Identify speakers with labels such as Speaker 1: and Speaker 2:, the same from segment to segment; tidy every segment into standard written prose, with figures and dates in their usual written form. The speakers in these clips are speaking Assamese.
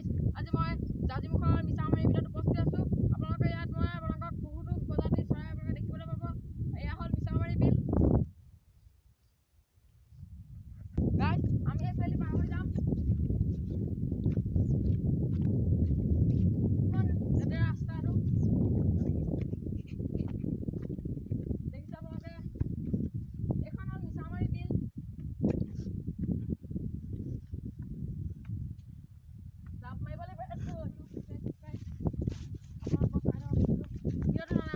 Speaker 1: গাইজ আজি মই জাজিমুখৰ মিছামাৰী ভিতৰত উপস্থিত আছোঁ। আপোনালোকে ইয়াত মই আপোনালোকক বহুতো প্ৰজাতিৰ চৰাই আপোনালোকে দেখিবলৈ পাব। এয়া হ'ল মিছামাৰী বিল। গাইজ আমি এইফালে পাৰ হৈ যাম। কিমান লেতেৰা ৰাস্তাটো দেখিছে আপোনালোকে। এইখন হ'ল মিছামাৰী বিল। জাপ মাৰিবলৈ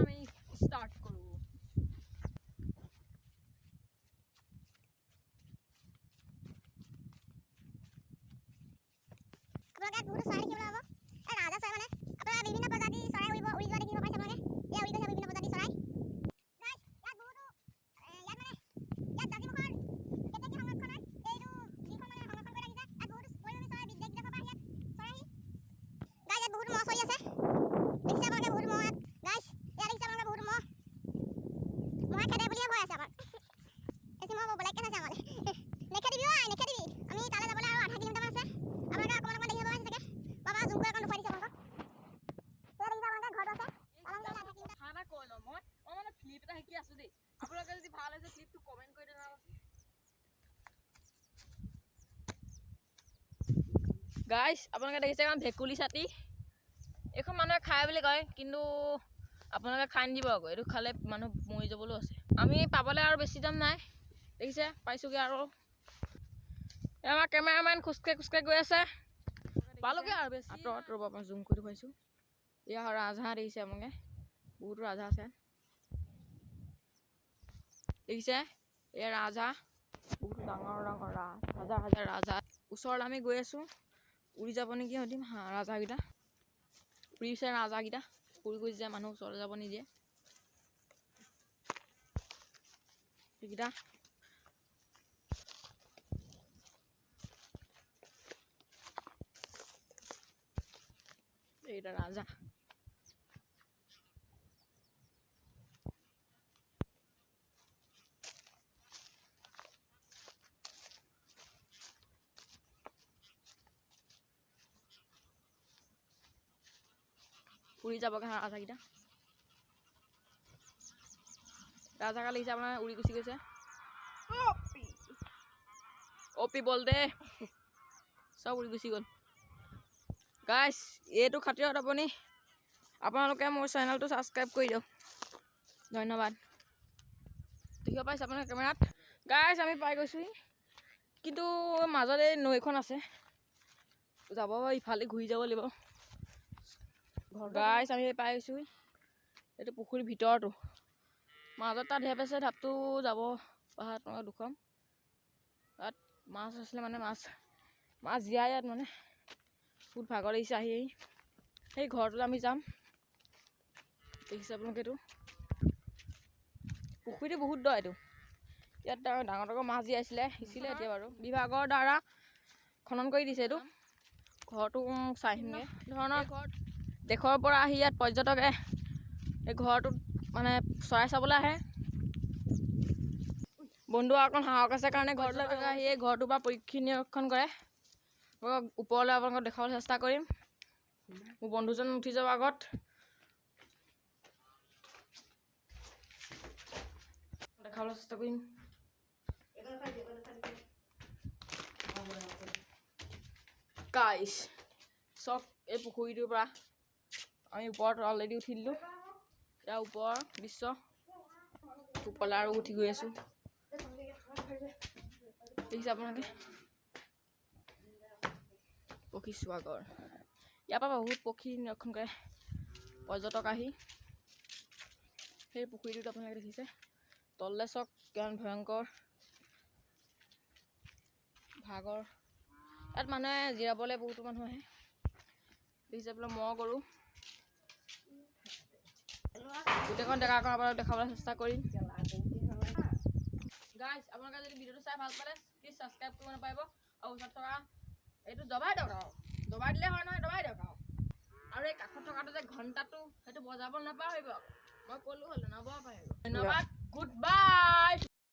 Speaker 1: আমি ষ্টাৰ্ট কৰোঁ।
Speaker 2: আপোনালোকে বহুতো চৰাই দেখিবলৈ পাব। ৰাজহাঁহ চৰাই মানে আপোনাৰ বিভিন্ন প্ৰজাতিৰ চৰাই উৰি যোৱা দেখিব পাইছে আপোনালোকে। এয়া উৰি গৈছে বিভিন্ন প্ৰজাতিৰ চৰাই। গাইজ ইয়াত বহুতো ইয়াত জাজিমুখৰ কেতেকী সংৰক্ষণৰ এইটো যিখন মানে সংৰক্ষণ কৰি ৰাখিছে। ইয়াত বহুতো পৰিভ্ৰমী চৰাই বিদেশ বিদেশৰ পৰা ইয়াত চৰাইহি। গাইজ ইয়াত বহুতো মহ চৰি আছে। দেখিছে আপোনালোকে বহুতো মহ ইয়াত। গাইজ ইয়াত দেখিছে আপোনালোকে বহুতো মহ। মহে খেদে বুলিয়ে ভয় আছে আমাৰ। বেছি মহ বেলেগকৈ চাইছে আমালৈ। নেখেদিবি ঐ নেখেদিবি। আমি তালৈ যাবলৈ আৰু 0.5 কিলোমিটাৰমান আছে। আপোনালোকে অকণমান দেখিব পাইছে চাগে। বাবা জুম কৰি অকণ দেখুৱাই দিছে আপোনালোকক। এয়া দেখিছে আপোনালোকে ঘৰটো আছে।
Speaker 1: কথা এটা কৈ লওঁ মই মানে ফ্লিপ এটা শিকি আছোঁ দেই। আপোনালোকে যদি ভাল হৈছে ফ্লিপটো কমেণ্ট কৰি দিলে গাইজ আপোনালোকে দেখিছে এখন ভেকুলী ছাতি। এইখন মানুহে খায় বুলি কয়, কিন্তু আপোনালোকে খাই নিদিব আকৌ। এইটো খালে মানুহ মৰি যাবলৈও আছে। আমি পাবলৈ আৰু বেছি দাম নাই। দেখিছে পাইছোঁগৈ আৰু আমাৰ কেমেৰামেন খোজকাঢ়ি গৈ আছে। পালোগৈ আৰু বেছি আঁতৰত ৰ'ব আপোনাক জুম কৰি দেখুৱাইছোঁ। এয়া ৰাজহাঁহ দেখিছে আপোনালোকে, বহুতো ৰাজহাঁহ আছে। দেখিছে এয়া ৰাজহাঁহ, বহুতো ডাঙৰ ডাঙৰ হাজাৰ হাজাৰ ৰাজহাঁহ। ওচৰত আমি গৈ আছোঁ। উৰি যাব নেকি সিহঁতি ৰাজহাঁহকেইটা। উৰিছে ৰাজহাঁহকেইটা, উৰি গৈছে মানুহ ওচৰলৈ যাব নিদিয়ে সেইকেইটা। এইটা ৰাজহাঁহ। উৰি যাবগৈ ৰাজহাঁহকেইটা। ৰাজহাঁহ লাগিছে আপোনাৰ উৰি গুচি গৈছে। অপি বল দে, চব উৰি গুচি গ'ল। গাইজ এইটো খাতিৰত আপোনালোকে মোৰ চেনেলটো ছাবস্ক্ৰাইব কৰি দিয়ক। ধন্যবাদ। দেখিব পাইছে আপোনাৰ কেমেৰাত। গাইজ আমি পাই গৈছোঁহি, কিন্তু মাজতে নৈখন আছে, যাব ইফালে ঘূৰি যাব লাগিব। গাইজ আমি পাই গৈছোঁহি। এইটো পুখুৰীৰ ভিতৰতো মাজত তাত ঢেপ আছে। ঢাপটো যাব পাহাৰত তোমাক দেখুৱাম। তাত মাছ আছিলে, মানে মাছ জীয়াই ইয়াত মানে বহুত ভাগৰ লাগিছে আহি সেই ঘৰটোলৈ আমি যাম। দেখিছে আপোনালোকে এইটো পুখুৰীটো বহুত দ। এইটো ইয়াত ডাঙৰ ডাঙৰ মাছ জীয়াইছিলে, সিঁচিলে এতিয়া বাৰু বিভাগৰ দ্বাৰা খনন কৰি দিছে। এইটো ঘৰটো চাই আহিমগৈ। ধৰণৰ দেশৰ পৰা আহি ইয়াত পৰ্যটকে এই ঘৰটোত মানে চৰাই চাবলৈ আহে। বন্ধু অকণ সাহস আছে কাৰণে ঘৰটোলৈ আহি এই ঘৰটোৰ পৰা পৰীক্ষা নিৰীক্ষণ কৰে। ওপৰলৈ আপোনালোকক দেখাবলৈ চেষ্টা কৰিম। মোৰ বন্ধুজন উঠি যাব আগত। দেখাবলৈ চেষ্টা কৰিম। গাইজ চব এই পুখুৰীটোৰ পৰা আমি ওপৰত অলৰেডি উঠি দিলোঁ। ইয়াৰ ওপৰৰ দৃশ্য ওপৰলৈ আৰু উঠি গৈ আছোঁ। দেখিছে আপোনালোকে পক্ষী স্বাগৰ। ইয়াৰ পৰা বহুত পক্ষী নিৰীক্ষণ কৰে পৰ্যটক আহি। সেই পুখুৰীটোত আপোনালোকে দেখিছে তললৈ চাওক কিমান ভয়ংকৰ ভাগৰ। ইয়াত মানুহে জিৰাবলৈ বহুতো মানুহ আহে। দেখিছে বোলে মই কৰোঁ গোটেইখন ডেকাকণ আপোনালোকক দেখাবলৈ চেষ্টা কৰিম। গাইজ আপোনালোকে যদি ভিডিঅ'টো চাই ভাল পালে প্লিজ ছাবস্ক্ৰাইব কৰিব নাপাৰিব। আৰু ওচৰত থকা এইটো দবাই দিয়ক আৰু দবাই দিলে হয় নহয়, দবাই দিয়ক আৰু এই কাষত থকাটো যে ঘণ্টাটো সেইটো বজাব নাপাহৰিব। মই ক'লোঁ হ'ল নবজাব পাৰিব। ধন্যবাদ, গুড বাই।